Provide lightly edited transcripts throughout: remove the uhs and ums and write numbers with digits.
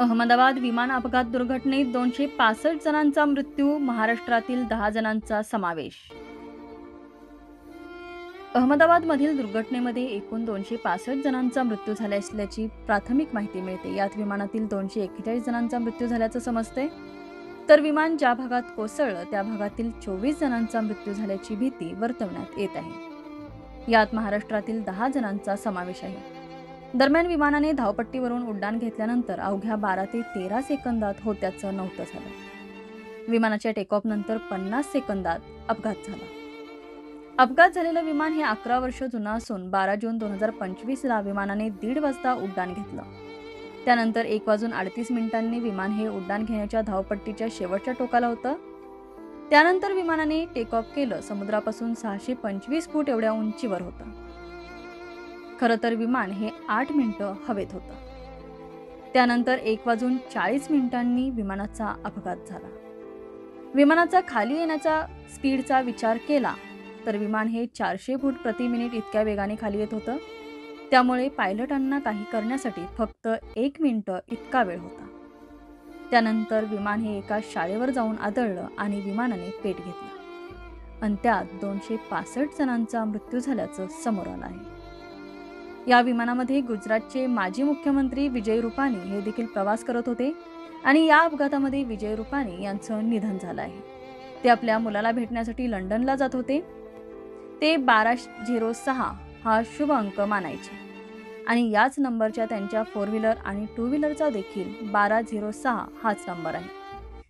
अहमदाबाद विमान अपघात दुर्घटनेत 265 जणांचा मृत्यू, महाराष्ट्रातील 10 जणांचा समावेश. अहमदाबादमधील दुर्घटनेमध्ये एकूण 265 जणांचा मृत्यू झाला असल्याची प्राथमिक माहिती मिळते. यात विमानातील 241 जणांचा मृत्यू झाल्याचं समजते, तर विमान ज्या भागात कोसळलं त्या भागातील 24 जणांचा मृत्यू झाल्याची भीती वर्तवण्यात येत आहे. यात महाराष्ट्रातील 10 जणांचा समावेश आहे. दरम्यान विमानाने धावपट्टीवरून उड्डाण घेतल्यानंतर अवघ्या 12 ते 13 सेकंदात होत्याचं नव्हतं झालं. विमानाच्या टेकऑफनंतर 50 सेकंदात अपघात झाला. अपघात झालेलं विमान हे 11 वर्ष जुनं असून 12 जून 2025ला विमानाने 1:30 वाजता उड्डाण घेतलं. त्यानंतर 1:38 विमान हे उड्डाण घेण्याच्या धावपट्टीच्या शेवटच्या टोकाला होतं. त्यानंतर विमानाने टेकऑफ केलं. समुद्रापासून 625 फूट एवढ्या उंचीवर होतं. खरं तर विमान हे 8 मिनिटं हवेत होतं. त्यानंतर 1:40 विमानाचा अपघात झाला. विमानाचा खाली येण्याचा स्पीडचा विचार केला तर विमान हे 400 फूट प्रति मिनिट इतक्या वेगाने खाली येत होतं. त्यामुळे पायलटांना काही करण्यासाठी फक्त 1 मिनिट इतका वेळ होता. त्यानंतर विमान हे एका शाळेवर जाऊन आदळलं आणि विमानाने पेट घेतला आणि त्यात 265 जणांचा मृत्यू झाल्याचं समोर आलं आहे. या विमानामध्ये गुजरातचे माजी मुख्यमंत्री विजय रुपानी हे देखील प्रवास करत होते आणि या अपघातामध्ये विजय रुपानी यांचं निधन झालं आहे. ते आपल्या मुलाला भेटण्यासाठी लंडनला जात होते. ते 1206 हा शुभ अंक मानायचे आणि याच नंबरच्या त्यांच्या 4 व्हीलर आणि 2 व्हीलरचा देखील 1206 हाच नंबर आहे.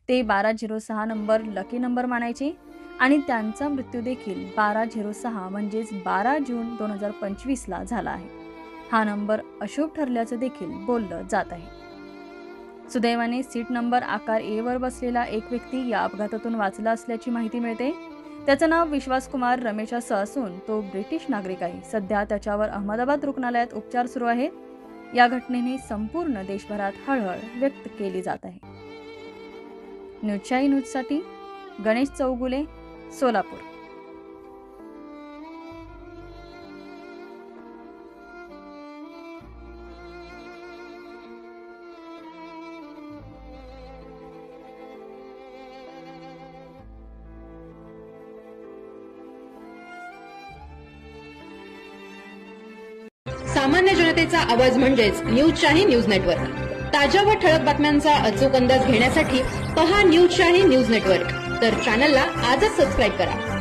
ते 1206 नंबर लकी नंबर मानायचे आणि त्यांचा मृत्यू देखील 1206 म्हणजेच 12 जून 2025ला झाला आहे. हा नंबर अशुभ ठरल्याचं देखील बोललं जात आहे. सुदैवाने सीट नंबर आकार ए वर बसलेला एक व्यक्ती या अपघातातून वाचला असल्याची माहिती मिळते. त्याचं नाव विश्वासकुमार रमेश असं असून तो ब्रिटिश नागरिक आहे. सध्या त्याच्यावर अहमदाबाद रुग्णालयात उपचार सुरू आहेत. या घटनेने संपूर्ण देशभरात हळहळ व्यक्त केली जात आहे. न्यूजशाही न्यूजसाठी गणेश चौगुले, सोलापूर. सामान्य जनतेचा आवाज म्हणजेच न्यूजशाही न्यूज नेटवर्क. ताज्या व ठळक बातम्यांचा अचूक अंदाज घेण्यासाठी पहा न्यूजशाही न्यूज नेटवर्क. तर चॅनलला आजच सबस्क्राईब करा.